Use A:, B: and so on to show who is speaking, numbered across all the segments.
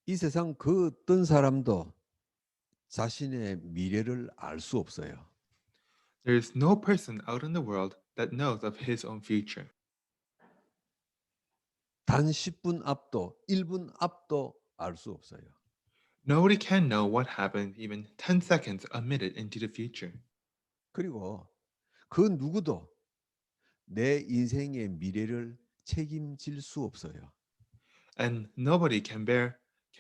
A: 이 세상 그 어떤 사람도 자신의 미래를 알 수 없어요.
B: There is no person out in the world that knows of his own future.
A: 단 10분 앞도 1분 앞도 알 수 없어요.
B: Nobody can know what happened even 10 seconds a minute into the future.
A: 그리고 그 누구도 내 인생의 미래를 책임질 수 없어요.
B: And nobody can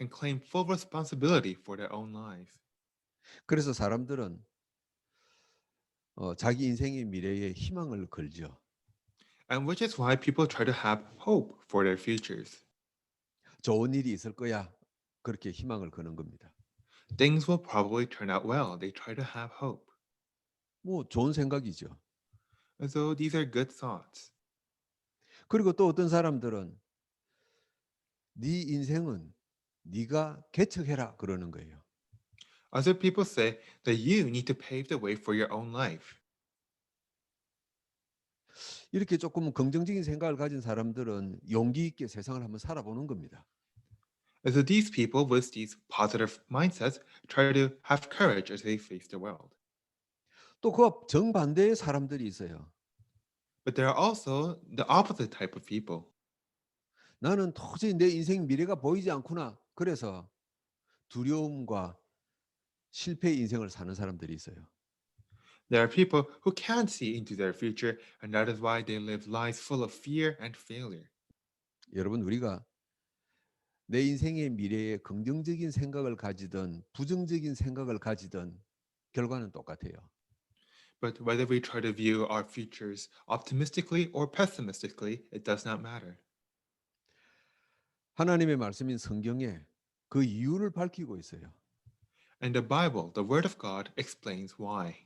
B: claim full responsibility for their own lives.
A: 그래서 사람들은 자기 인생의 미래에 희망을 걸죠.
B: And which is why people try to have hope for their futures.
A: 좋은 일이 있을 거야. 그렇게 희망을 거는 겁니다.
B: Things will probably turn out well. They try to have hope.
A: 뭐 좋은 생각이죠.
B: And so these are good thoughts.
A: 그리고 또 어떤 사람들은 네 인생은 네가 개척해라 그러는 거예요.
B: Other people say that you need to pave the way for your own life.
A: 이렇게 조금 긍정적인 생각을 가진 사람들은 용기 있게 세상을 한번 살아보는 겁니다.
B: And so these people with these positive mindsets try to have courage as they face the world.
A: 또 그와 정반대의 사람들이 있어요.
B: But there are also the opposite type of people.
A: 나는 도저히 내 인생 미래가 보이지 않구나. 그래서 두려움과 실패의 인생을 사는 사람들이 있어요.
B: There are people who can't see into their future, and that is why they live lives full of fear and failure.
A: 여러분 우리가 내 인생의 미래에 긍정적인 생각을 가지든 부정적인 생각을 가지든 결과는 똑같아요.
B: But whether we try to view our futures optimistically or pessimistically, it does not matter.
A: 하나님의 말씀인 성경에 그 이유를 밝히고 있어요.
B: And the Bible, the Word of God, explains why.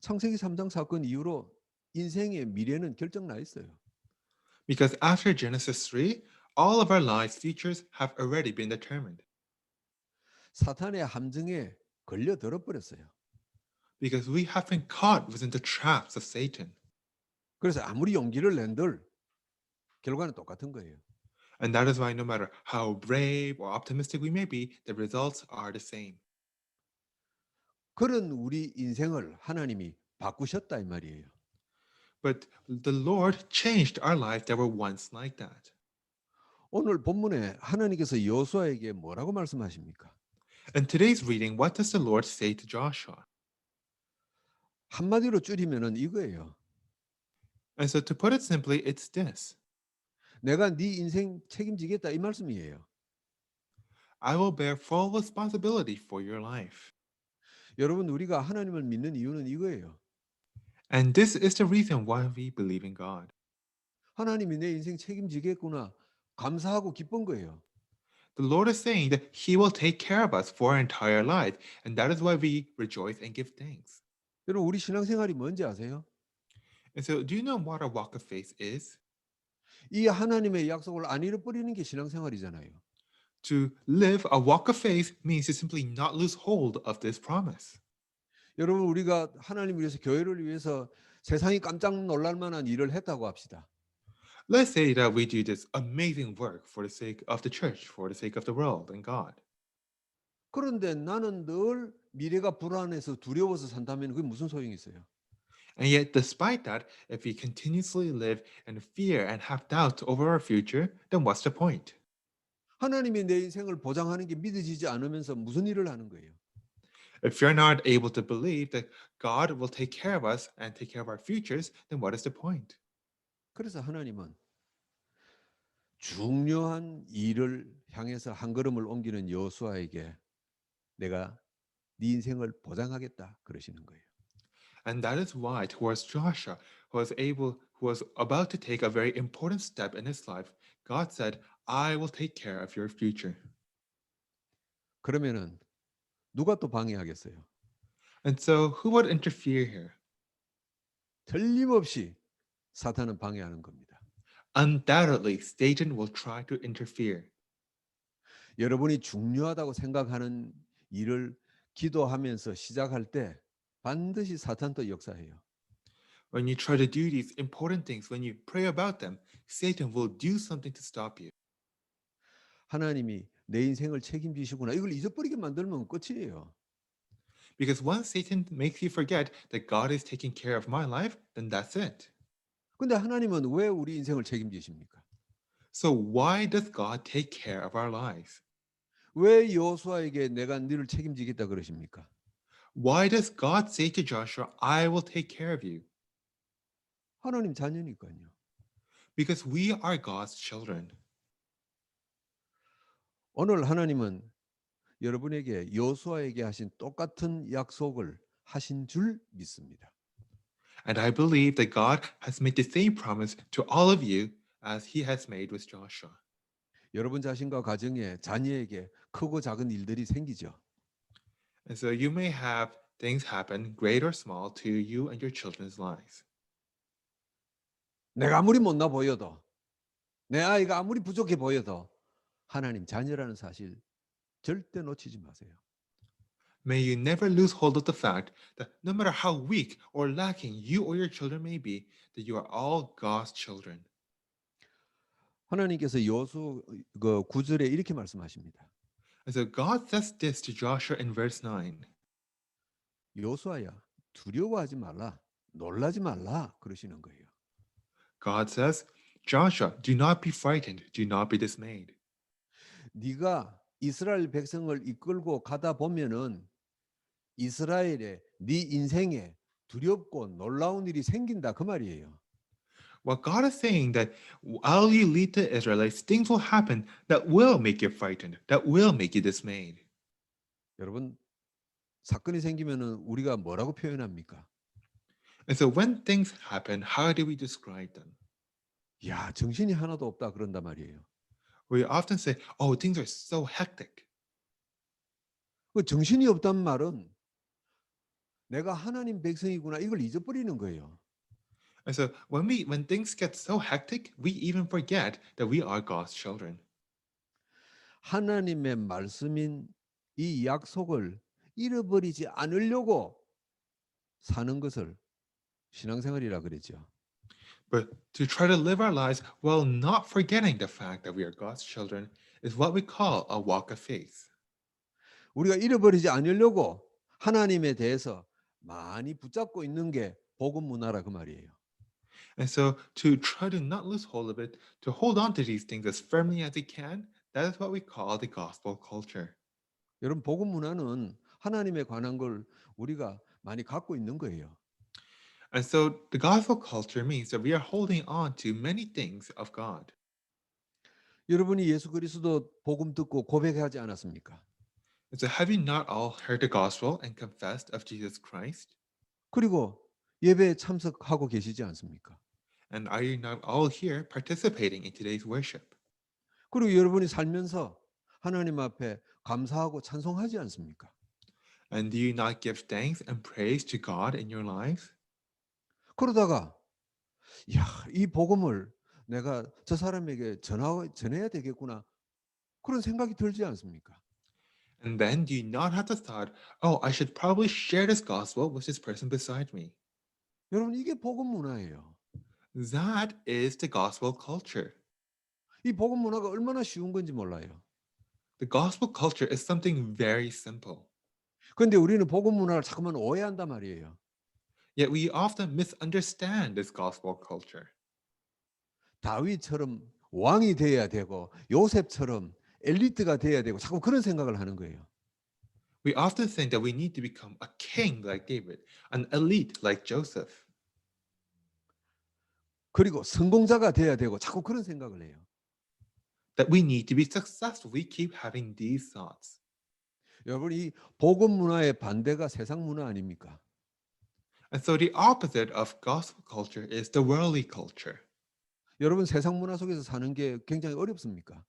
A: 창세기 3장 사건 이후로 인생의 미래는 결정 나 있어요.
B: Because after Genesis 3, all of our lives' futures have already been determined.
A: 사탄의 함정에 걸려들어 버렸어요.
B: Because we have been caught within the traps of Satan.
A: 그래서 아무리 용기를 낸들 결과는 똑같은 거예요.
B: And that is why no matter how brave or optimistic we may be, the results are the same.
A: 그런 우리 인생을 하나님이 바꾸셨다 이 말이에요.
B: But the Lord changed our lives that were once like that.
A: 오늘 본문에 하나님께서 여호수아에게 뭐라고 말씀하십니까?
B: In today's reading, what does the Lord say to Joshua?
A: 한마디로 줄이면은 이거예요.
B: And so to put it simply, it's this.
A: 내가 네 인생 책임지겠다 이 말씀이에요.
B: I will bear full responsibility for your life.
A: 여러분 우리가 하나님을 믿는 이유는 이거예요.
B: And this is the reason why we believe in God.
A: 하나님이 내 인생 책임지겠구나. 감사하고 기쁜 거예요.
B: The Lord is saying that He will take care of us for our entire life, and that is why we rejoice and give thanks.
A: 여러분 우리 신앙생활이 뭔지 아세요?
B: And so, do you know what a walk of faith is?
A: 이 하나님의 약속을 안 잃어버리는 게 신앙생활이잖아요.
B: To live a walk of faith means to simply not lose hold of this promise.
A: 여러분 우리가 하나님을 위해서 교회를 위해서 세상이 깜짝 놀랄 만한 일을 했다고 합시다.
B: Let's say that we do this amazing work for the sake of the church, for the sake of the world and God.
A: 그런데 나는 늘 미래가 불안해서 두려워서 산다면 그게 무슨 소용이 있어요?
B: And yet, despite that, if we continuously live in fear and have doubt over our future, then what's the point?
A: 하나님이 내 인생을 보장하는 게 믿어지지 않으면서 무슨 일을 하는 거예요?
B: If you're not able to believe that God will take care of us and take care of our futures, then what is the point?
A: 그래서 하나님은 중요한 일을 향해서 한 걸음을 옮기는 여호수아에게 내가 네 인생을 보장하겠다 그러시는 거예요.
B: And that is why, towards Joshua, who was about to take a very important step in his life, God said, I will take care of your future.
A: 그러면은 누가 또 방해하겠어요?
B: And so, who would interfere here?
A: 틀림없이 사탄은 방해하는 겁니다.
B: Undoubtedly, Satan will try to interfere.
A: 여러분이 중요하다고 생각하는 일을 기도하면서 시작할 때 반드시 사탄도 역사해요.
B: When you try to do these important things, when you pray about them, Satan will do something to stop you.
A: 하나님이 내 인생을 책임지시구나. 이걸 잊어버리게 만들면 끝이에요.
B: Because once Satan makes you forget that God is taking care of my life, then that's it.
A: 근데 하나님은 왜 우리 인생을 책임지십니까?
B: So why does God take care of our lives?
A: 왜 여호수아에게 내가 너를 책임지겠다 그러십니까?
B: Why does God say to Joshua, I will take care of you?
A: 하나님 자녀니까요.
B: Because we are God's children.
A: 오늘 하나님은 여러분에게 여호수아에게 하신 똑같은 약속을 하신 줄 믿습니다.
B: And I believe that God has made the same promise to all of you as he has made with Joshua.
A: 여러분 자신과 가정에 자녀에게 크고 작은 일들이 생기죠.
B: And so you may have things happen, great or small, to you and your children's lives.
A: 내가 아무리 못나 보여도 내 아이가 아무리 부족해 보여도 하나님 자녀라는 사실 절대 놓치지 마세요.
B: May you never lose hold of the fact that no matter how weak or lacking you or your children may be, that you are all God's children.
A: 하나님께서 여호수 그 9절에 이렇게 말씀하십니다.
B: And so God says this to Joshua in verse 9.
A: 여호수아야 두려워하지 말라. 놀라지 말라 그러시는 거예요.
B: God says, Joshua, do not be frightened, do not be dismayed.
A: 네가 이스라엘 백성을 이끌고 가다 보면은 이스라엘의 네 인생에 두렵고 놀라운 일이 생긴다 그 말이에요.
B: What God is saying that while you lead the Israelites, things will happen that will make you frightened, that will make you dismayed.
A: 여러분 사건이 생기면은 우리가 뭐라고 표현합니까?
B: And so when things happen, how do we describe them?
A: 야, 정신이 하나도 없다 그런단 말이에요.
B: We often say, oh, things are so hectic.
A: 그 정신이 없단 말은 내가 하나님 백성이구나 이걸 잊어버리는 거예요.
B: And so when things get so hectic, we even forget that we are God's children.
A: 하나님의 말씀인 이 약속을 잃어버리지 않으려고 사는 것을 신앙생활이라 그랬죠.
B: But to try to live our lives while not forgetting the fact that we are God's children is what we call a walk of faith.
A: 우리가 잃어버리지 않으려고 하나님에 대해서 많이 붙잡고 있는 게 복음 문화라 그 말이에요.
B: And so to try to not lose hold of it, to hold on to these things as firmly as we can, that is what we call the gospel culture.
A: 여러분 복음 문화는 하나님에 관한 걸 우리가 많이 갖고 있는 거예요.
B: And so the gospel culture means that we are holding on to many things of God.
A: 여러분이 예수 그리스도 복음 듣고 고백하지 않았습니까?
B: And so have you not all heard the gospel and confessed of Jesus Christ?
A: 그리고 예배에 참석하고 계시지 않습니까?
B: And are you not all here participating in today's worship?
A: 그리고 여러분이 살면서 하나님 앞에 감사하고 찬송하지 않습니까?
B: And do you not give thanks and praise to God in your lives?
A: 그러다가 야, 이 복음을 내가 저 사람에게 전해야 되겠구나. 그런 생각이 들지 않습니까?
B: And then do you not have the thought, oh, I should probably share this gospel with this person beside me?
A: 여러분 이게 복음 문화예요.
B: That is the gospel culture.
A: 이 복음 문화가 얼마나 쉬운 건지 몰라요.
B: The gospel culture is something very simple.
A: 그런데 우리는 복음 문화를 자꾸만 오해한단 말이에요.
B: Yet we often misunderstand this gospel culture.
A: 다윗처럼 왕이 돼야 되고 요셉처럼 엘리트가 돼야 되고 자꾸 그런 생각을 하는 거예요.
B: We often think that we need to become a king like David, an elite like Joseph,
A: 그리고 성공자가 돼야 되고 자꾸 그런 생각을 해요.
B: that we need to be successful. We keep having these thoughts.
A: 여러분 이 복음 문화의 반대가 세상 문화 아닙니까?
B: And so the opposite of gospel culture is the worldly culture.
A: 여러분 세상 문화 속에서 사는 게 굉장히 어렵습니까?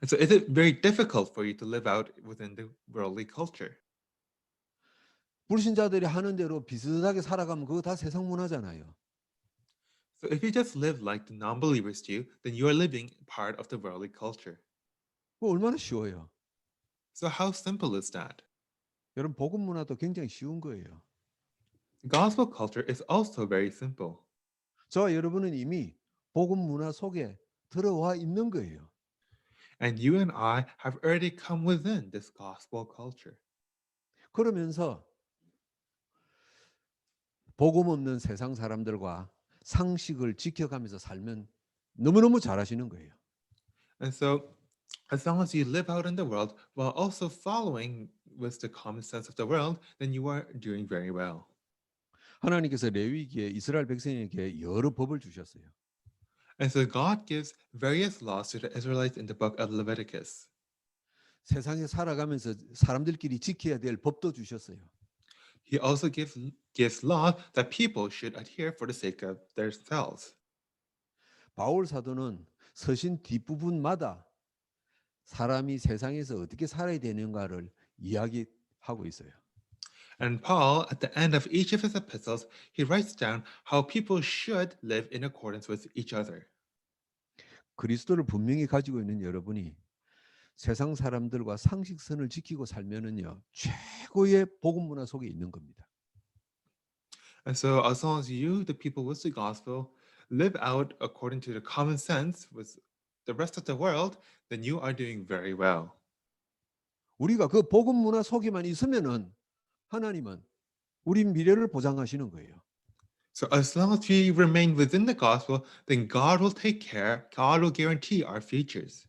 B: And so is it very difficult for you to live out within the worldly culture?
A: 불신자들이 하는 대로 비슷하게 살아가면 그거 다 세상 문화잖아요.
B: So if you just live like the non-believers do, then you are living part of the worldly culture.
A: 그거 얼마나 쉬워요.
B: So how simple is that?
A: 여러분 복음 문화도 굉장히 쉬운 거예요.
B: The gospel culture is also very simple.
A: 저와 여러분은 이미 복음 문화 속에 들어와 있는 거예요.
B: And you and I have already come within this gospel culture.
A: 그러면서 복음 없는 세상 사람들과 상식을 지켜가면서 살면 너무너무 잘하시는 거예요.
B: And so, as long as you live out in the world while also following with the common sense of the world, then you are doing very well.
A: 하나님께서 레위기에 이스라엘 백성에게 여러 법을 주셨어요.
B: And so, God gives various laws to the Israelites in the book of Leviticus.
A: 세상에 살아가면서 사람들끼리 지켜야 될 법도 주셨어요.
B: He also gives laws that people should adhere for the sake of themselves.
A: 바울 사도는 서신 뒷부분마다 사람이 세상에서 어떻게 살아야 되는가를 이야기하고 있어요.
B: And Paul, at the end of each of his epistles, he writes down how people should live in accordance with each other.
A: 그리스도를 분명히 가지고 있는 여러분이 세상 사람들과 상식선을 지키고 살면은요 최고의 복음 문화 속에 있는 겁니다.
B: And so, as long as you, the people with the gospel, live out according to the common sense with the rest of the world, then you are doing very well.
A: 우리가 그 복음 문화 속에만 있으면은 하나님은 우리 미래를 보장하시는 거예요.
B: So, as long as we remain within the gospel, then God will take care, God will guarantee our futures.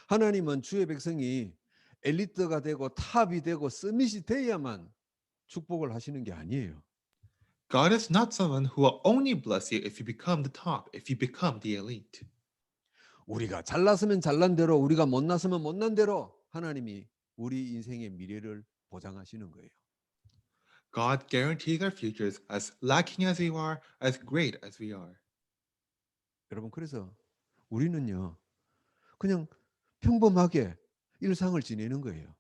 A: 하나님은 주의 백성이 엘리트가 되고 탑이 되고 서밋이 돼야만 축복을 하시는 게 아니에요.
B: God is not someone who will only bless you if you become the top, if you become the elite.
A: 우리가 잘났으면 잘난 대로 우리가 못났으면 못난 대로 하나님이 우리 인생의 미래를 보장하시는 거예요.
B: God guarantees our futures as lacking as we are, as great as we are.
A: 여러분 그래서 우리는요 그냥 평범하게 일상을 지내는 거예요.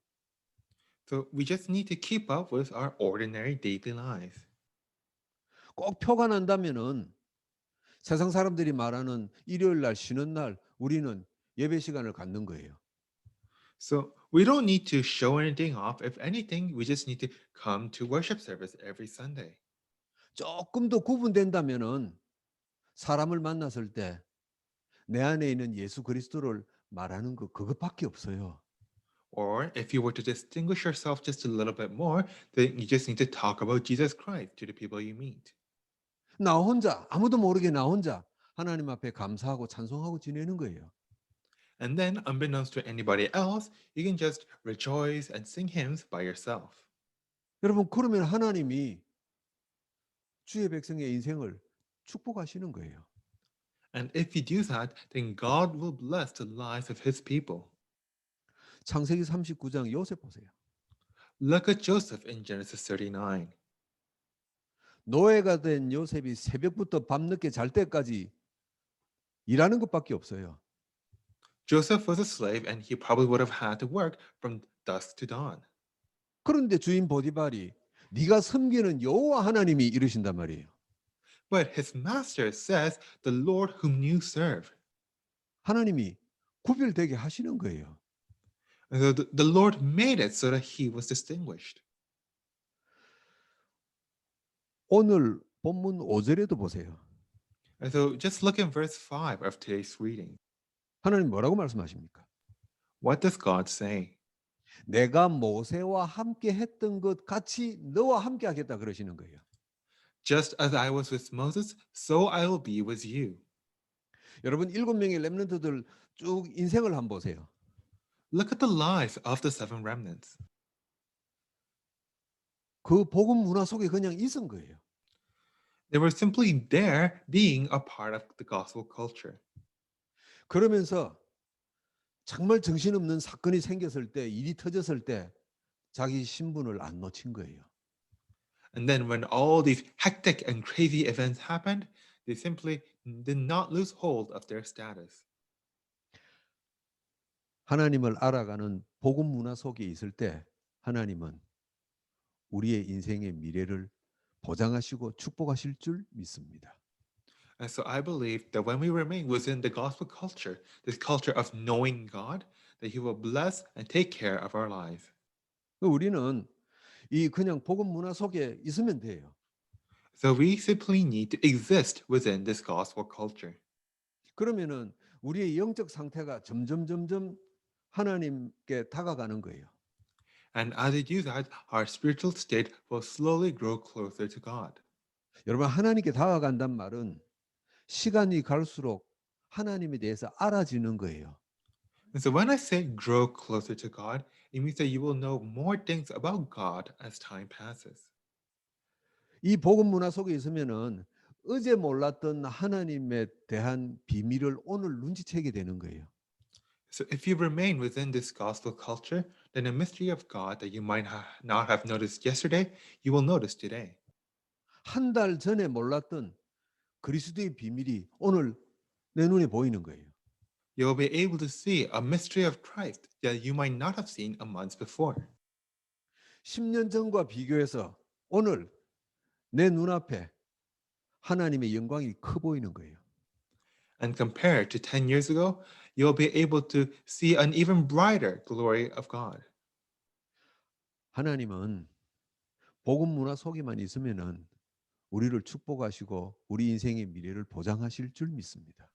B: So we just need to keep up with our ordinary daily lives.
A: 꼭 표가 난다면은 세상 사람들이 말하는 일요일 날 쉬는 날 우리는 예배 시간을 갖는 거예요.
B: So we don't need to show anything off. If anything, we just need to come to worship service every Sunday.
A: 조금 더 구분된다면은 사람을 만났을 때 내 안에 있는 예수 그리스도를 말하는 거 그것밖에 없어요.
B: Or if you were to distinguish yourself just a little bit more, then you just need to talk about Jesus Christ to the people you meet.
A: 나 혼자 아무도 모르게 나 혼자 하나님 앞에 감사하고 찬송하고 지내는 거예요.
B: And then, unbeknownst to anybody else, you can just rejoice and sing hymns by yourself.
A: 여러분 그러면 하나님이 주의 백성의 인생을 축복하시는 거예요.
B: And if you do that, then God will bless the lives of his people.
A: 창세기 39장 요셉 보세요.
B: Look at Joseph in Genesis 39.
A: 노예가 된 요셉이 새벽부터 밤늦게 잘 때까지 일하는 것밖에 없어요.
B: Joseph was a slave and he probably would have had to work from dusk to dawn.
A: 그런데 주인 보디발이 네가 섬기는 여호와 하나님이 이르신단 말이에요.
B: But his master says, the Lord whom you serve.
A: 하나님이 구별되게 하시는 거예요.
B: And so the Lord made it so that he was distinguished.
A: 오늘 본문 5절에도 보세요.
B: And so just look in verse 5 of today's reading.
A: 하나님 뭐라고 말씀하십니까?
B: What does God say?
A: 내가 모세와 함께 했던 것 같이 너와 함께 하겠다 그러시는 거예요.
B: Just as I was with Moses, so I will be with you.
A: 여러분 7명의 렘넌트들 쭉 인생을 한번 보세요.
B: Look at the lives of the seven remnants.
A: 그 복음 문화 속에 그냥 있은 거예요.
B: They were simply there being a part of the gospel culture.
A: 그러면서 정말 정신없는 사건이 생겼을 때, 일이 터졌을 때 자기 신분을 안 놓친 거예요.
B: And then when all these hectic and crazy events happened, they simply did not lose hold of their status.
A: 하나님을 알아가는 복음 문화 속에 있을 때 하나님은 우리의 인생의 미래를 보장하시고 축복하실 줄 믿습니다.
B: And so I believe that when we remain within the gospel culture, this culture of knowing God, that he will bless and take care of our lives.
A: 우리는 이 그냥 복음 문화 속에 있으면 돼요.
B: So we simply need to exist within this gospel culture.
A: 그러면은 우리의 영적 상태가 점점 하나님께 다가가는 거예요.
B: And as they do that, our spiritual state will slowly grow closer to God.
A: 여러분, 하나님께 다가간단 말은 시간이 갈수록 하나님에 대해서 알아지는 거예요.
B: And so when I say grow closer to God, it means that you will know more things about God as time passes.
A: 이 복음 문화 속에 있으면은 어제 몰랐던 하나님에 대한 비밀을 오늘 눈치채게 되는 거예요.
B: So if you remain within this gospel culture, then a mystery of God that you might not have noticed yesterday, you will notice today.
A: 한 달 전에 몰랐던 그리스도의 비밀이 오늘 내 눈에 보이는 거예요.
B: You will be able to see a mystery of Christ that you might not have seen a month before.
A: 10년 전과 비교해서 오늘 내 눈앞에 하나님의 영광이 커 보이는 거예요.
B: And compared to 10 years ago, you'll be able to see an even brighter glory of God.
A: 하나님은 복음 문화 속에만 있으면은 우리를 축복하시고 우리 인생의 미래를 보장하실 줄 믿습니다.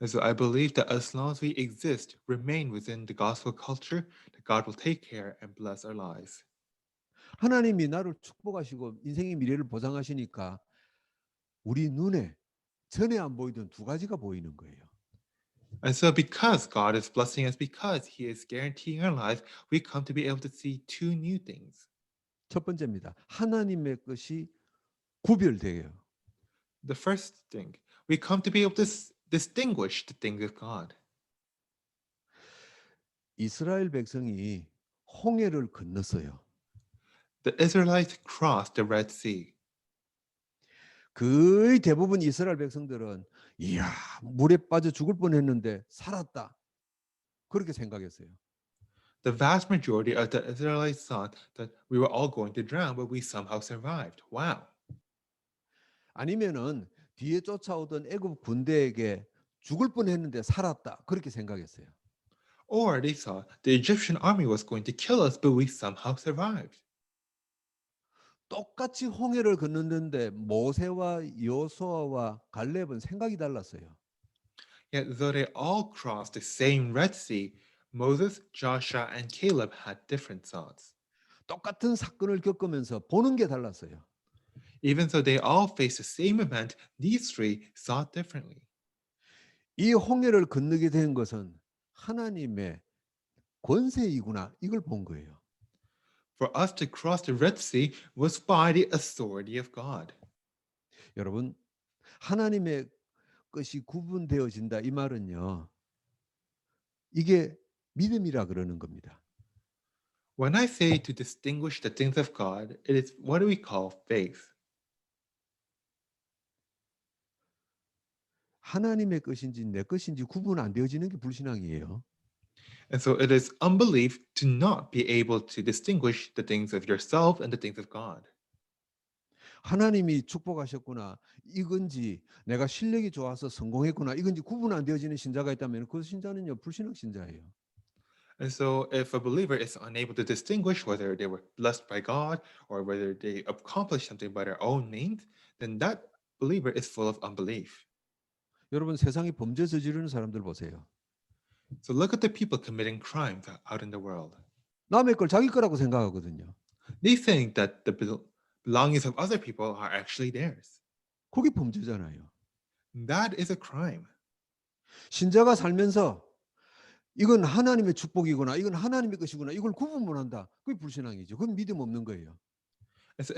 B: And so I believe that as long as we exist, remain within the gospel culture, that God will take care and bless our lives.
A: 하나님이 나를 축복하시고 인생의 미래를 보장하시니까 우리 눈에 전에 안 보이던 두 가지가 보이는 거예요.
B: And so because God is blessing us, because He is guaranteeing our lives, we come to be able to see two new things.
A: 첫 번째입니다. 하나님의 것이 구별돼요.
B: The first thing, we come to be able to distinguish the things of God.
A: 이스라엘 백성이 홍해를 건넜어요.
B: The Israelites crossed the Red Sea.
A: 거의 대부분 이스라엘 백성들은 이야, 물에 빠져 죽을 뻔했는데 살았다. 그렇게 생각했어요.
B: The vast majority of the Israelites thought that we were all going to drown, but we somehow survived. Wow.
A: 아니면은 뒤에 쫓아오던 애굽 군대에게 죽을 뻔했는데 살았다. 그렇게 생각했어요.
B: Or they thought the Egyptian army was going to kill us, but we somehow survived.
A: 똑같이 홍해를 건넜는데 모세와 여호수아와 갈렙은 생각이 달랐어요.
B: Yet, though they all crossed the same Red Sea, Moses, Joshua, and Caleb had different thoughts.
A: 똑같은 사건을 겪으면서 보는 게 달랐어요.
B: Even though they all faced the same event, these three thought differently.
A: 이 홍해를 건너게 된 것은 하나님의 권세이구나 이걸 본 거예요.
B: For us to cross the Red Sea was by the authority of God.
A: 여러분, 하나님의 것이 구분되어진다 이 말은요. 이게 믿음이라 그러는 겁니다.
B: When I say to distinguish the things of God, it is what we call faith.
A: 하나님의 것인지 내 것인지 구분 안 되어지는 게 불신앙이에요.
B: And so it is unbelief to not be able to distinguish the things of yourself and the things of God.
A: 하나님이 축복하셨구나 이건지 내가 실력이 좋아서 성공했구나 이건지 구분 안 되어지는 신자가 있다면 그 신자는요 불신앙 신자예요.
B: And so if a believer is unable to distinguish whether they were blessed by God or whether they accomplished something by their own means, then that believer is full of unbelief.
A: 여러분 세상에 범죄 저지르는 사람들 보세요.
B: So look at the people committing crimes out in the world.
A: 남의 걸 자기 거라고 생각하거든요.
B: They think that the belongings of other people are actually theirs.
A: 그게 범죄잖아요.
B: That is a crime.
A: 신자가 살면서 이건 하나님의 축복이구나 이건 하나님의 것이구나 이걸 구분 못한다. 그게 불신앙이죠. 그건 믿음 없는 거예요.
B: And so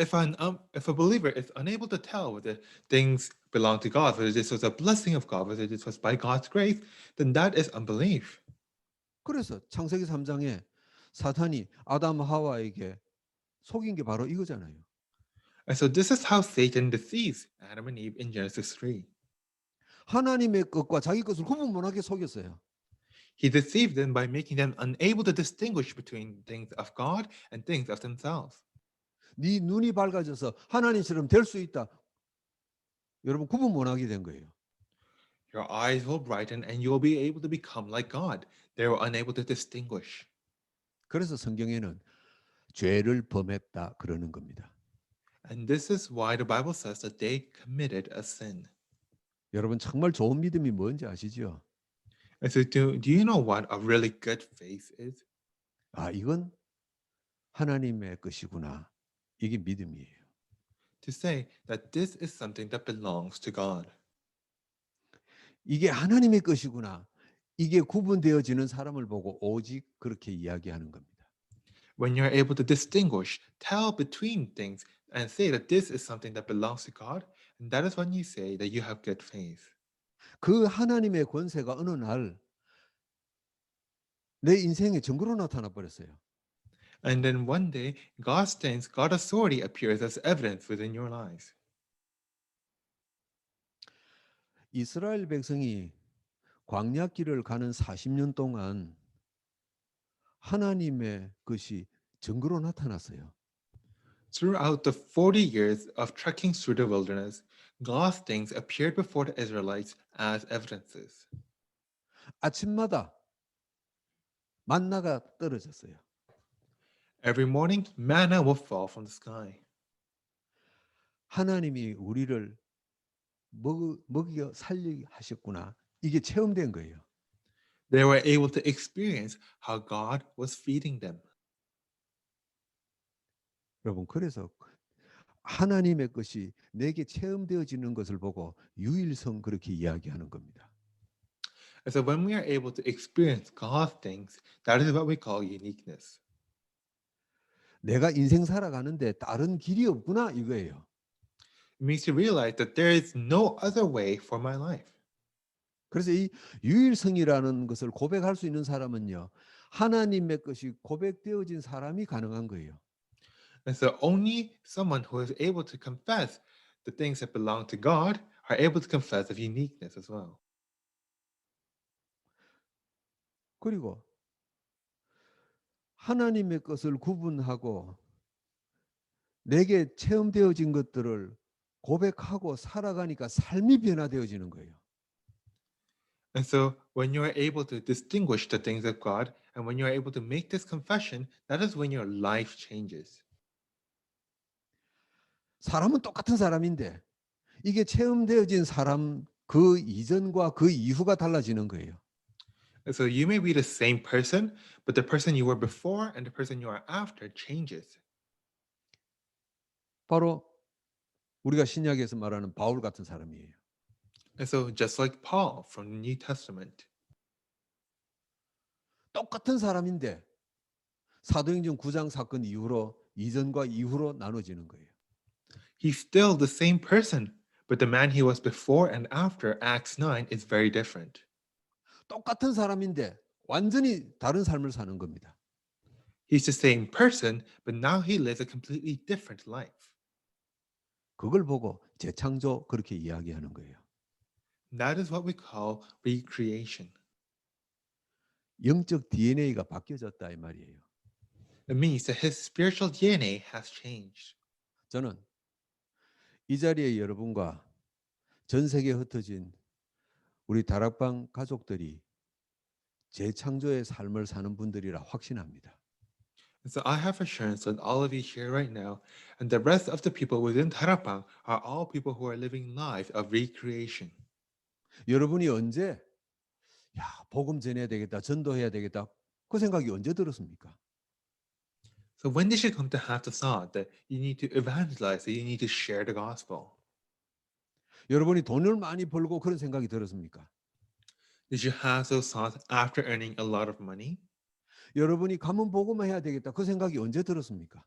B: if a believer is unable to tell whether things belong to God, whether this was a blessing of God, whether this was by God's grace, then that is unbelief.
A: 그래서 창세기 3장에 사탄이 아담 하와에게 속인 게 바로 이거잖아요.
B: And so this is how Satan deceives Adam and Eve in Genesis 3.
A: 하나님의 것과 자기 것을 구분 못하게 속였어요.
B: He deceived them by making them unable to distinguish between things of God and things of themselves.
A: 네 눈이 밝아져서 하나님처럼 될 수 있다. 여러분 구분 못하게 된 거예요.
B: Your eyes will brighten and you will be able to become like God. They were unable to distinguish.
A: 그래서 성경에는 죄를 범했다 그러는 겁니다.
B: And this is why the Bible says that they committed a sin.
A: 여러분 정말 좋은 믿음이 뭔지 아시죠?
B: And so, do you know what a really good faith is?
A: 아, 이건 하나님의 것이구나. 이게 믿음이에요.
B: To say that this is something that belongs to God.
A: 이게 하나님의 것이구나. 이게 구분되어지는 사람을 보고 오직 그렇게 이야기하는 겁니다.
B: When you're able to distinguish, tell between things, and say that this is something that belongs to God, and that is when you say that you have good faith.
A: 그 하나님의 권세가 어느 날 내 인생에 증거로 나타나 버렸어요.
B: And then one day, God authority appears as evidence within your lives.
A: 이스라엘 백성이 광야길을 가는 40년 동안 하나님의 것이 증거로 나타났어요.
B: Throughout the 40 years of trekking through the wilderness, God's things appeared before the Israelites as evidences.
A: 아침마다 만나가 떨어졌어요.
B: Every morning, manna will fall from the sky.
A: 하나님이 우리를 먹여 살리게 하셨구나. 이게 체험된 거예요.
B: They were able to experience how God was feeding them.
A: 여러분, 그래서 하나님의 것이 내게 체험되어지는 것을 보고 유일성 그렇게 이야기하는 겁니다.
B: And so when we are able to experience God's things, that is what we call uniqueness.
A: 내가 인생 살아가는데 다른 길이 없구나 이거예요.
B: It means to realize that there is no other way for my life.
A: 그래서 이 유일성이라는 것을 고백할 수 있는 사람은요, 하나님의 것이 고백되어진 사람이 가능한 거예요.
B: And so only someone who is able to confess the things that belong to God are able to confess of uniqueness as well.
A: 그리고 하나님의 것을 구분하고 내게 체험되어진 것들을 고백하고 살아가니까 삶이 변화되어지는 거예요.
B: And so when you are able to distinguish the things of God and when you are able to make this confession, that is when your life changes.
A: 사람은 똑같은 사람인데 이게 체험되어진 사람 그 이전과 그 이후가 달라지는 거예요.
B: And so you may be the same person, but the person you were before and the person you are after changes.
A: 바로 우리가 신약에서 말하는 바울 같은 사람이에요.
B: And so just like Paul from the New Testament,
A: 똑같은 사람인데 사도행전 9장 사건 이후로 이전과 이후로 나눠지는 거예요.
B: he's still the same person, but the man he was before and after Acts 9 is very different.
A: 똑같은 사람인데 완전히 다른 삶을 사는 겁니다.
B: He's the same person, but now he lives a completely different life.
A: 그걸 보고 재창조 그렇게 이야기하는 거예요.
B: That is what we call recreation.
A: 영적 DNA가 바뀌어졌다 이 말이에요.
B: It means that his spiritual DNA has changed.
A: 저는 이 자리에 여러분과 전 세계에 흩어진 우리 다락방 가족들이 재창조의 삶을 사는 분들이라 확신합니다.
B: And so I have assurance that all of you here right now and the rest of the people within Tarapang are all people who are living lives of recreation.
A: 여러분이 언제 복음 전해야 되겠다, 전도해야 되겠다 그 생각이 언제 들었습니까?
B: So when did you come to have the thought that you need to evangelize, that you need to share the gospel?
A: 여러분이 돈을 많이 벌고 그런 생각이 들었습니까?
B: Did you have those thoughts after earning a lot of money?
A: 여러분이 가면 복음해야 되겠다 그 생각이 언제 들었습니까?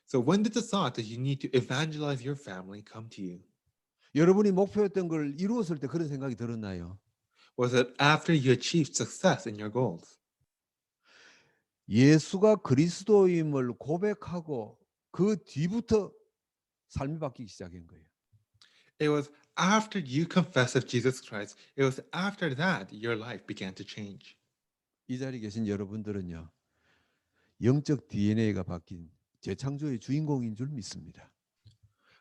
B: So when did the thought that you need to evangelize your family come to you?
A: 여러분이 목표했던 걸 이루었을 때 그런 생각이 들었나요?
B: Was it after you achieved success in your goals?
A: 예수가 그리스도임을 고백하고 그 뒤부터 삶이 바뀌기 시작한 거예요.
B: It was after you confessed of Jesus Christ, it was after that your life began to change.
A: 이 자리에 계신 여러분들은요, 영적 DNA가 바뀐 재창조의 주인공인 줄 믿습니다.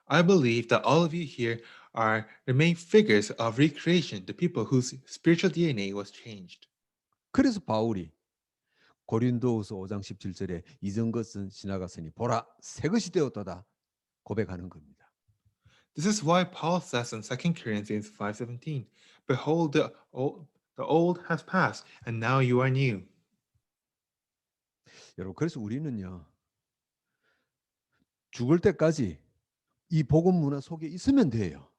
B: I believe that all of you here are the main figures of recreation, the people whose spiritual DNA was changed.
A: 그래서 바울이 고린도후서 5장 17절에 이전 것은 지나갔으니 보라 새 것이 되었도다 고백하는 겁니다.
B: This is why Paul says in 2 Corinthians 5:17, behold The old has passed, and now you are new.
A: 여러분, 그래서 우리는요, 죽을 때까지 이 복음 문화 속에 있으면 돼요.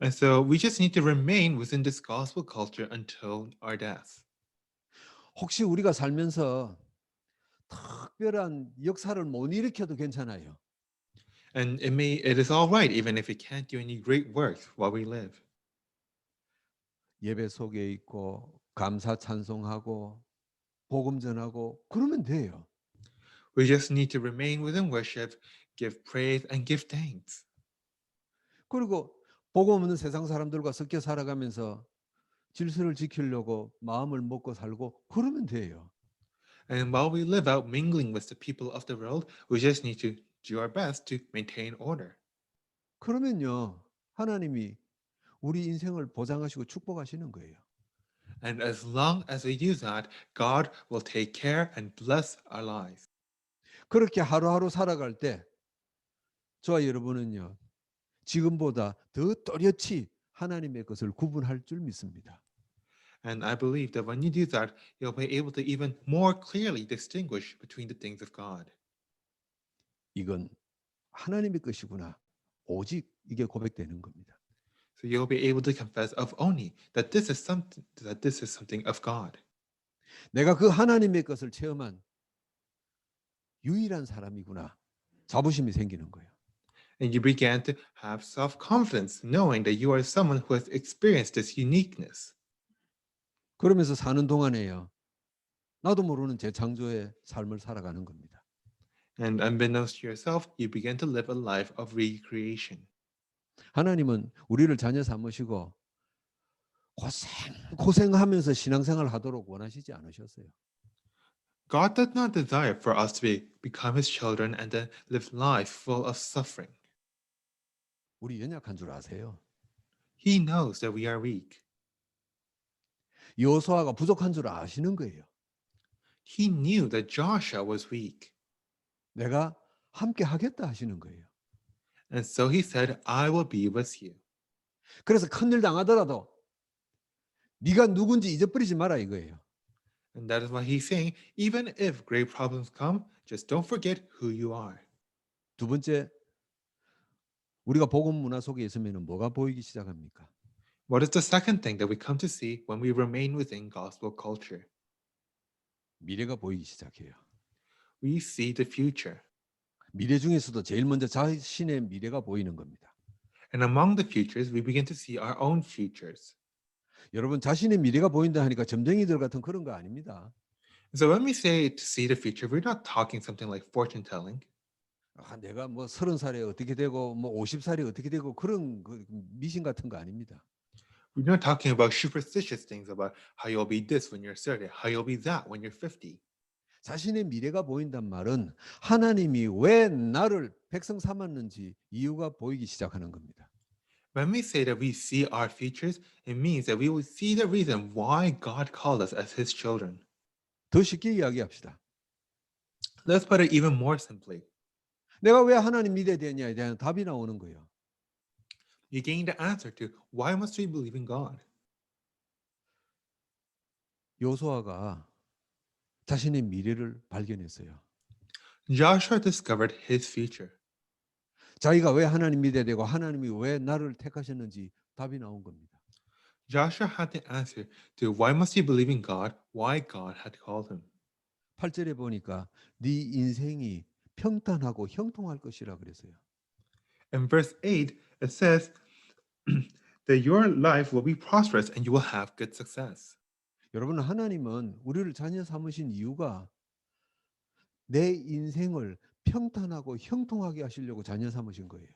B: And so we just need to remain within this gospel culture until our death.
A: 혹시 우리가 살면서 특별한 역사를 못 일으켜도 괜찮아요.
B: And it is all right even if we can't do any great works while we live.
A: 예배 속에 있고 감사 찬송하고 복음 전하고 그러면 돼요.
B: We just need to remain within worship, give praise, and give thanks.
A: 그리고 복음 없는 세상 사람들과 섞여 살아가면서 질서를 지키려고 마음을 먹고 살고 그러면 돼요.
B: And while we live out mingling with the people of the world, we just need to do our best to maintain order.
A: 그러면요, 하나님이 우리 인생을 보장하시고 축복하시는 거예요.
B: And as long as we do that, God will take care and bless our lives.
A: 그렇게 하루하루 살아갈 때 저와 여러분은요, 지금보다 더 또렷이 하나님의 것을 구분할 줄 믿습니다.
B: And I believe that when you do that, you'll be able to even more clearly distinguish between the things of God.
A: 이건 하나님의 것이구나. 오직 이게 고백되는 겁니다.
B: So you'll be able to confess of only that this is something of God.
A: 내가 그 하나님의 것을 체험한 유일한 사람이구나. 자부심이 생기는 거예요.
B: And you began to have self-confidence, knowing that you are someone who has experienced this uniqueness.
A: 그러면서 사는 동안에요, 나도 모르는 재창조의 삶을 살아가는 겁니다.
B: And unbeknownst to yourself, you begin to live a life of recreation.
A: 하나님은 우리를 자녀 삼으시고 고생하면서 신앙생활 하도록 원하시지 않으셨어요.
B: God does not desire for us to become his children and then live life full of suffering.
A: 우리 연약한 줄 아세요?
B: He knows that we are weak.
A: 여호수아가 부족한 줄 아시는 거예요.
B: He knew that Joshua was weak.
A: 내가 함께 하겠다 하시는 거예요.
B: And so he said, I will be with you.
A: 그래서 큰일 당하더라도 네가 누군지 잊어버리지 마라 이거예요.
B: And that is why he's saying, even if great problems come, just don't forget who you are.
A: 두 번째, 우리가 복음 문화 속에 있으면 뭐가 보이기 시작합니까?
B: What is the second thing that we come to see when we remain within gospel culture?
A: 미래가 보이기 시작해요.
B: We see the future.
A: 미래 중에서도 제일 먼저 자신의 미래가 보이는 겁니다.
B: And among the futures, we begin to see our own futures.
A: 여러분, 자신의 미래가 보인다 하니까 점쟁이들 같은 그런 거 아닙니다.
B: So when we say to see the future, we're not talking something like fortune telling.
A: 내가 뭐 30살에 어떻게 되고 뭐 50살에 어떻게 되고 그런 미신 같은 거 아닙니다.
B: We're not talking about superstitious things about how you'll be this when you're 30, how you'll be that when you're 50.
A: 자신의 미래가 보인단 말은 하나님이 왜 나를 백성 삼았는지 이유가 보이기 시작하는 겁니다.
B: When we say that we see our futures, it means that we will see the reason why God called us as his children.
A: 더 쉽게 이야기합시다.
B: Let's put it even more simply.
A: 내가 왜 하나님 믿어야 되냐에 대한 답이 나오는 거예요.
B: You gain the answer to why must we believe in God?
A: 여호수아가 자신의 미래를 발견했어요.
B: Joshua discovered his future.
A: 자기가 왜 하나님 믿어야 되고 하나님이 왜 나를 택하셨는지 답이 나온 겁니다.
B: Joshua had the answer to why must he believe in God, why God had called him.
A: 8절에 보니까 네 인생이 평탄하고 형통할 것이라 그랬어요.
B: In verse 8, it says that your life will be prosperous and you will have good success.
A: 여러분, 하나님은 우리를 자녀 삼으신 이유가 내 인생을 평탄하고 형통하게 하시려고 자녀 삼으신 거예요.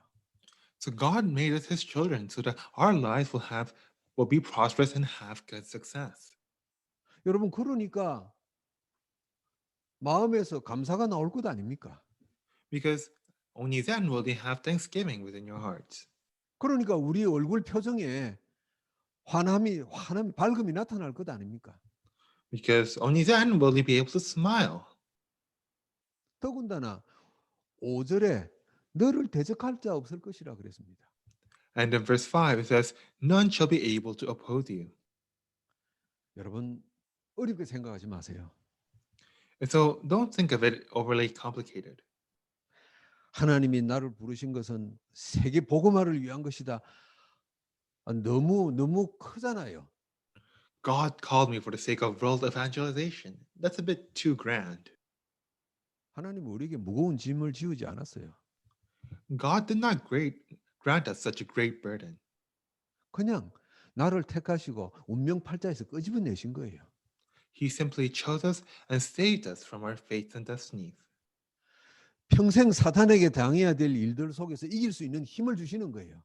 B: So God made us his children so that our lives will be prosperous and have good success.
A: 여러분, 그러니까 마음에서 감사가 나올 것 아닙니까?
B: Because only then will they have thanksgiving within your hearts.
A: 그러니까 우리 얼굴 표정에 환함이 밝음이 나타날 것 아닙니까?
B: Because only then will they be able to smile.
A: 더군다나 5절에 너를 대적할 자 없을 것이라 그랬습니다.
B: And in verse 5, it says, none shall be able to oppose you.
A: 여러분 어렵게 생각하지 마세요.
B: And so don't think of it overly complicated.
A: 하나님이 나를 부르신 것은 세계 복음화를 위한 것이다. 너무 크잖아요.
B: God called me for the sake of world evangelization. That's a bit too grand.
A: 하나님은 우리에게 무거운 짐을 지우지 않았어요.
B: God did not grant us such a great burden.
A: 그냥 나를 택하시고 운명 팔자에서 끄집어내신 거예요.
B: He simply chose us and saved us from our fates and destinies.
A: 평생 사탄에게 당해야 될 일들 속에서 이길 수 있는 힘을 주시는 거예요.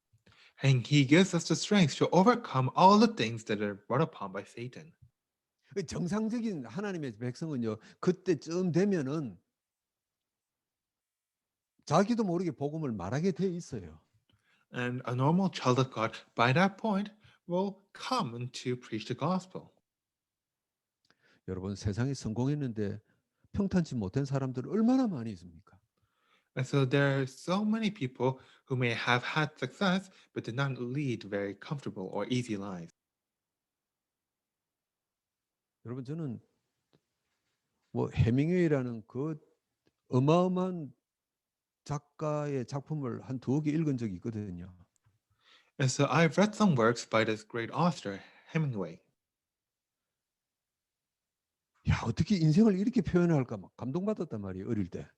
B: And He gives us the strength to overcome all the things that are brought upon by Satan.
A: 정상적인 하나님의 백성은요, 그때쯤 되면은 자기도 모르게 복음을 말하게 돼 있어요.
B: And a normal child of God, by that point, will come to preach the gospel.
A: 여러분 세상에 성공했는데 평탄치 못한 사람들 얼마나 많이 있습니까?
B: And so there are so many people who may have had success but did not lead very comfortable or easy lives.
A: 여러분 저는 뭐 해밍웨이라는 그 어마어마한 작가의 작품을 한 두어 개 읽은 적이 있거든요.
B: And so I've read some works by this great author, Hemingway.
A: 야, 어떻게 인생을 이렇게 표현할까 막 감동받았단 말이에요, 어릴 때.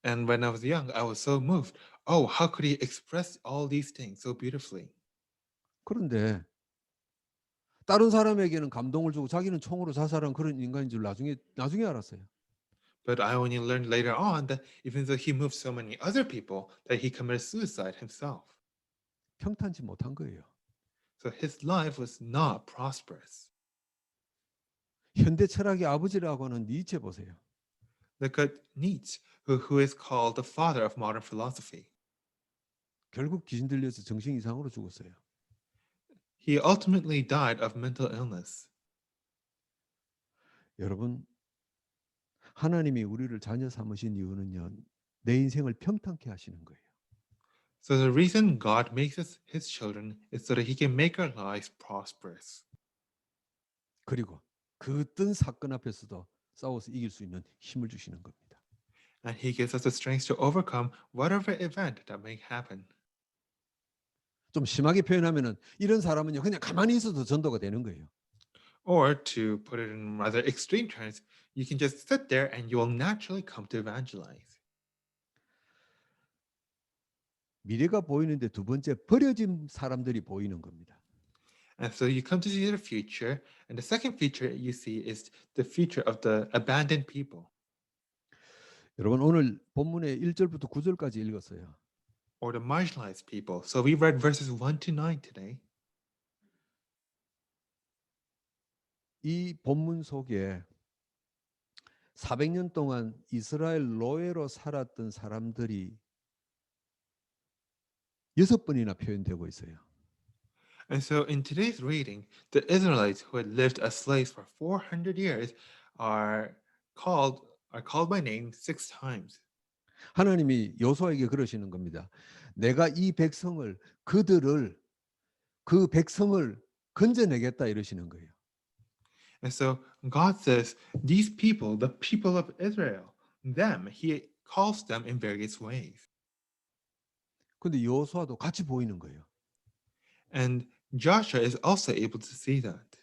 B: And when I was young, I was so moved. Oh, how could he express all these things so beautifully?
A: 그런데 다른 사람에게는 감동을 주고 자기는 총으로 자살한 그런 인간인 줄 나중에 알았어요.
B: But I only learned later on that even though he moved so many other people, that he committed suicide himself.
A: 평탄치 못한 거예요.
B: So his life was not prosperous.
A: 현대 철학의 아버지라고 하는 니체 보세요.
B: Look at Nietzsche, who is called the father of modern philosophy.
A: 결국 귀신 들려서 정신 이상으로 죽었어요.
B: He ultimately died of mental illness.
A: 여러분 하나님이 우리를 자녀 삼으신 이유는요. 내 인생을 평탄케 하시는 거예요.
B: So the reason God makes us his children is so that he can make our lives prosperous.
A: 그리고 그 어떤 사건 앞에서도 싸워서 이길 수 있는 힘을 주시는 겁니다.
B: And he gives us the strength to overcome whatever event that may happen.
A: 좀 심하게 표현하면은 이런 사람은요. 그냥 가만히 있어도 전도가 되는 거예요.
B: Or to put it in rather extreme terms, you can just sit there and you will naturally come to evangelize.
A: 미래가 보이는데 두 번째 버려진 사람들이 보이는 겁니다.
B: And so you come to see the future, and the second feature you see is the future of the abandoned people.
A: 여러분 오늘 본문의 1절부터 9절까지 읽었어요.
B: Or the marginalized people. So we read verses 1 to 9 today.
A: 이 본문 속에 400년 동안 이스라엘 노예로 살았던 사람들이 6번이나 표현되고 있어요.
B: And so in today's reading, the Israelites who had lived as slaves for 400 years are called by name 6 times.
A: 하나님이 여호수아에게 그러시는 겁니다. 내가 이 백성을 그 백성을 건져내겠다 이러시는 거예요.
B: And so God says, these people, the people of Israel, them, he calls them in various ways.
A: 근데 여호수아도 같이 보이는 거예요.
B: And Joshua is also able to see that.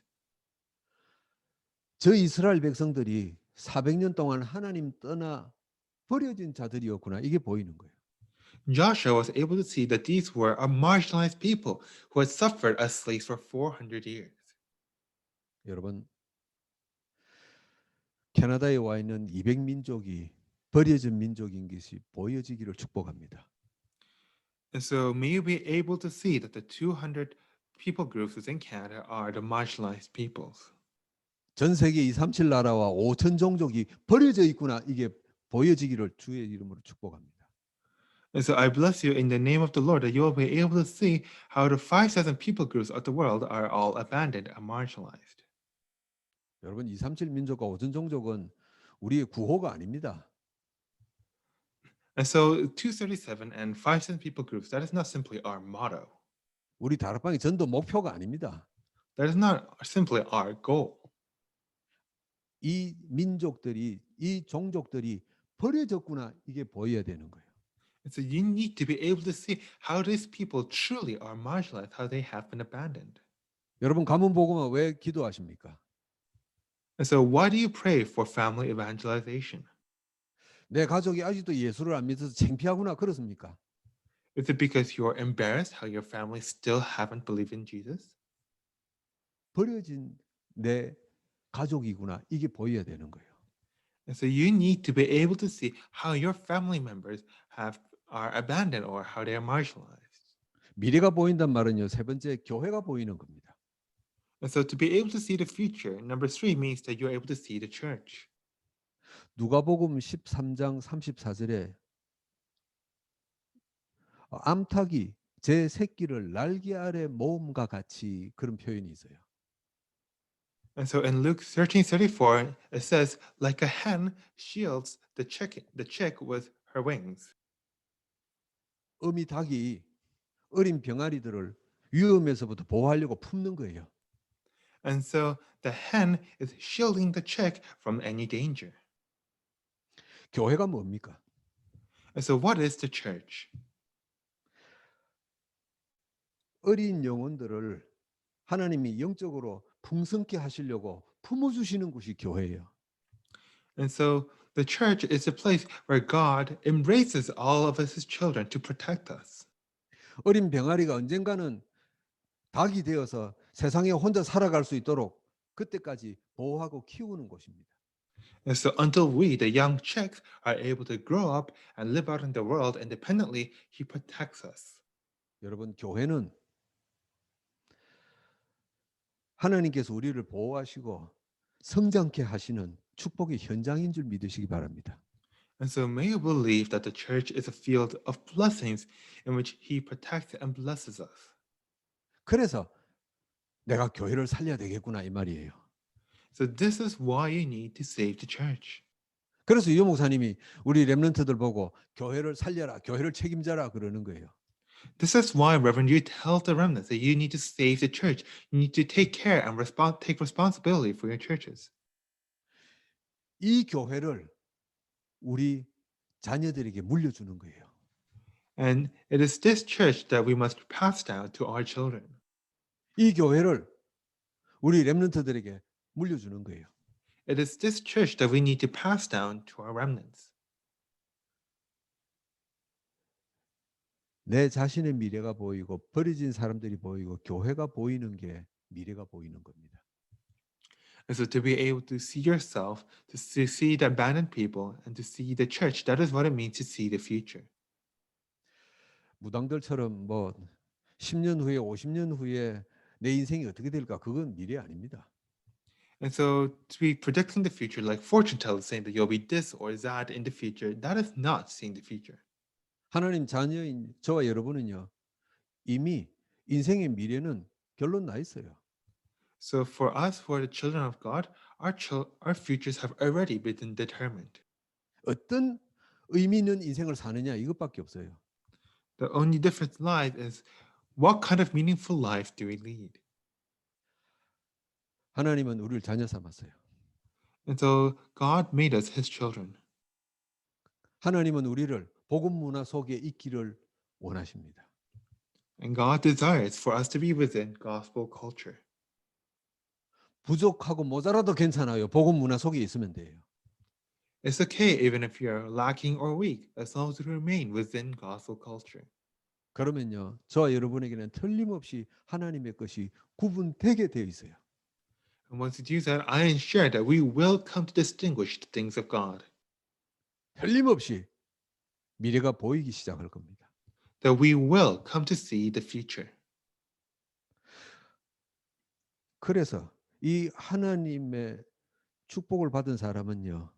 A: 저 이스라엘 백성들이 400년 동안 하나님 떠나 버려진 자들이었구나. 이게 보이는 거예요.
B: Joshua was able to see that these were a marginalized people who had suffered as slaves for 400 years.
A: 여러분 캐나다에 와 있는 200민족이 버려진 민족인 것이 보여지기를 축복합니다.
B: And so may you be able to see that the 200 people groups within Canada are the marginalized peoples.
A: 전 세계 237 나라와 5천 종족이 버려져 있구나. 이게 보여지기를 주의 이름으로 축복합니다.
B: And so I bless you in the name of the Lord that you will be able to see how the 5,000 people groups of the world are all abandoned and marginalized.
A: 여러분 237 민족과 5천 종족은 우리의 구호가 아닙니다.
B: And so 237 and 5,000 people groups, that is not simply our motto.
A: 우리 다락방의 전도 목표가 아닙니다.
B: That is not simply our goal.
A: 이 민족들이, 이 종족들이 버려졌구나, 이게 보여야 되는 거예요.
B: And so you need to be able to see how these people truly are marginalized, how they have been abandoned.
A: 여러분 가문 복음화 왜 기도하십니까?
B: And so why do you pray for family evangelization?
A: 내 가족이 아직도 예수를 안 믿어서 창피하구나, 그렇습니까?
B: Is it because you're embarrassed how your family still haven't believed in Jesus?
A: 버려진 내 가족이구나, 이게 보여야 되는 거예요.
B: And so you need to be able to see how your family members are abandoned or how they are marginalized.
A: 미래가 보인단 말은요, 세 번째 교회가 보이는 겁니다.
B: And so to be able to see the future, number 3 means that you're able to see the church.
A: 누가복음 13장 34절에 암탉이 제 새끼를 날개 아래 모음과 같이, 그런 표현이 있어요.
B: And so in Luke 13:34, it says, like a hen shields the chick with her wings.
A: 어미 닭이 어린 병아리들을 위험에서부터 보호하려고 품는 거예요.
B: And so the hen is shielding the chick from any danger.
A: 교회가 뭡니까?
B: And so what is the church?
A: 어린 영혼들을 하나님이 영적으로 풍성케 하시려고 품어주시는 곳이 교회예요.
B: And so the church is a place where God embraces all of us as children to protect us.
A: 어린 병아리가 언젠가는 닭이 되어서 세상에 혼자 살아갈 수 있도록 그때까지 보호하고 키우는 곳입니다.
B: And so until we, the young chicks, are able to grow up and live out in the world independently, He protects us.
A: 여러분, 교회는 하나님께서 우리를 보호하시고 성장케 하시는 축복의 현장인 줄 믿으시기 바랍니다.
B: And so may you believe that the church is a field of blessings in which He protects and blesses us.
A: 그래서 내가 교회를 살려야 되겠구나, 이 말이에요.
B: So this is why you need to save the church.
A: 그래서 유 목사님이 우리 렘넌트들 보고 교회를 살려라, 교회를 책임져라 그러는 거예요.
B: This is why, Reverend, you tell the remnants that you need to save the church. You need to take care and take responsibility for your churches.
A: 이 교회를 우리 자녀들에게 물려주는 거예요.
B: And it is this church that we must pass down to our children.
A: 이 교회를 우리 렘넌트들에게 물려주는 거예요.
B: It is this church that we need to pass down to our remnants.
A: 내 자신의 미래가 보이고 버려진 사람들이 보이고 교회가 보이는 게 미래가 보이는 겁니다.
B: And so to be able to see yourself, to see the abandoned people, and to see the church, that is what it means to see the future.
A: 무당들처럼 뭐 10년 후에 50년 후에 내 인생이 어떻게 될까, 그건 미래 아닙니다.
B: And so to be predicting the future, like fortune tellers saying that you'll be this or that in the future, that is not seeing the future.
A: 하나님 자녀인 저와 여러분은요, 이미 인생의 미래는 결론 나 있어요.
B: So for us, for the children of God, our futures have already been determined.
A: 어떤 의미 있는 인생을 사느냐, 이것밖에 없어요.
B: The only difference lies is what kind of meaningful life do we lead?
A: 하나님은 우리를 자녀 삼았어요.
B: And so God made us His children.
A: 하나님은 우리를 복음 문화 속에 있기를 원하십니다.
B: And God desires for us to be within gospel culture.
A: 부족하고 모자라도 괜찮아요. 복음 문화 속에 있으면 돼요.
B: It's okay even if you're lacking or weak, as long as you remain within gospel culture.
A: 그러면요, 저와 여러분에게는 틀림없이 하나님의 것이 구분되게 되어 있어요.
B: And once you do that, I ensure that we will come to distinguish the things of God.
A: 틀림없이 미래가 보이기 시작할 겁니다.
B: That we will come to see the future.
A: 그래서 이 하나님의 축복을 받은 사람은요,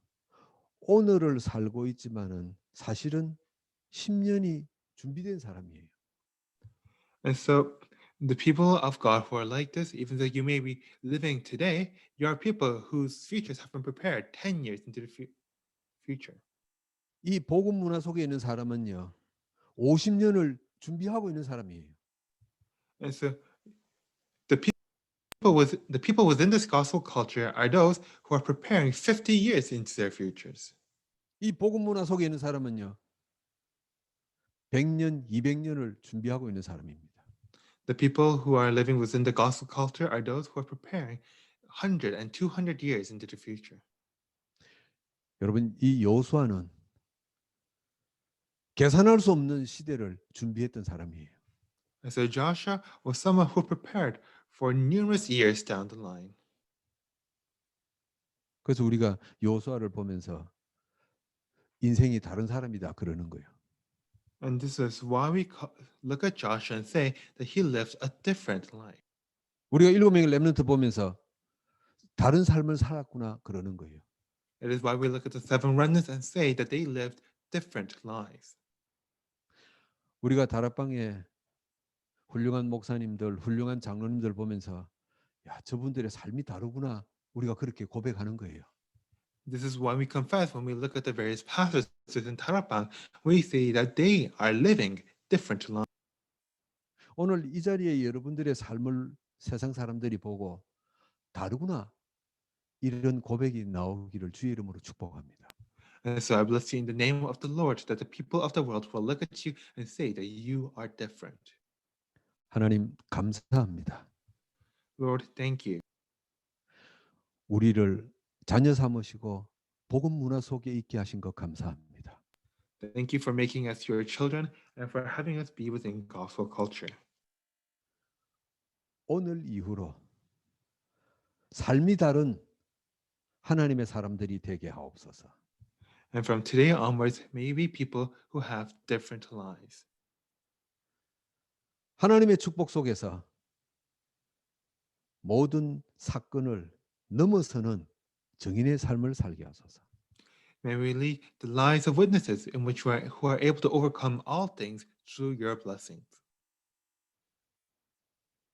A: 오늘을 살고 있지만은 사실은 10년이 준비된 사람이에요.
B: And so the people of God who are like this, even though you may be living today, you are people whose futures have been prepared 10 years into the future.
A: 이 복음 문화 속에 있는 사람은요, 50년을 준비하고 있는 사람이에요.
B: And so the people The people within this gospel culture are those who are preparing 50 years into their futures.
A: 이 복음 문화 속에 있는 사람은요. 100년, 200년을 준비하고 있는 사람입니다.
B: The people who are living within the gospel culture are those who are preparing 100 and 200 years into the future.
A: 여러분, 이 여호수아는 계산할 수 없는 시대를 준비했던 사람이에요.
B: And so Joshua was someone who prepared for numerous years down the line.
A: 그래서 우리가 여호수아를 보면서 인생이 다른 사람이다 그러는 거예요.
B: And this is why we look at Joshua and say that he lived a different life.
A: 우리가 7명의 렘넌트 보면서 다른 삶을 살았구나 그러는 거예요.
B: It is why we look at the 7 remnants and say that they lived different lives.
A: 우리가 다락방에 훌륭한 목사님들, 훌륭한 장로님들 보면서 야, 저분들의 삶이 다르구나. 우리가 그렇게 고백하는 거예요.
B: This is why we confess when we look at the various pastors in Tarapang, we say that they are living different lives.
A: 오늘 이 자리에 여러분들의 삶을 세상 사람들이 보고 다르구나. 이런 고백이 나오기를 주의 이름으로 축복합니다.
B: And so I bless you in the name of the Lord that the people of the world will look at you and say that you are different.
A: 하나님 감사합니다.
B: Lord, thank you.
A: 우리를 자녀 삼으시고 복음 문화 속에 있게 하신 것 감사합니다.
B: Thank you for making us your children and for having us be within gospel culture.
A: 오늘 이후로 삶이 다른 하나님의 사람들이 되게 하옵소서.
B: And from today onwards, may we be people who have different lives.
A: 하나님의 축복 속에서 모든 사건을 넘어서는 증인의 삶을 살게 하소서.
B: May we lead the lives of witnesses in which who are able to overcome all things through your blessings.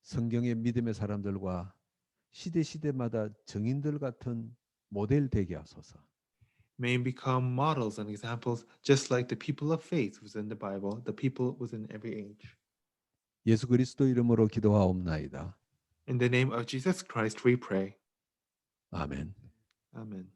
A: 성경의 믿음의 사람들과 시대마다 증인들 같은 모델 되게 하소서.
B: May we become models and examples just like the people of faith within the Bible, the people within every age.
A: 예수 그리스도 이름으로 기도하옵나이다.
B: In the name of Jesus Christ we pray.
A: 아멘.
B: Amen.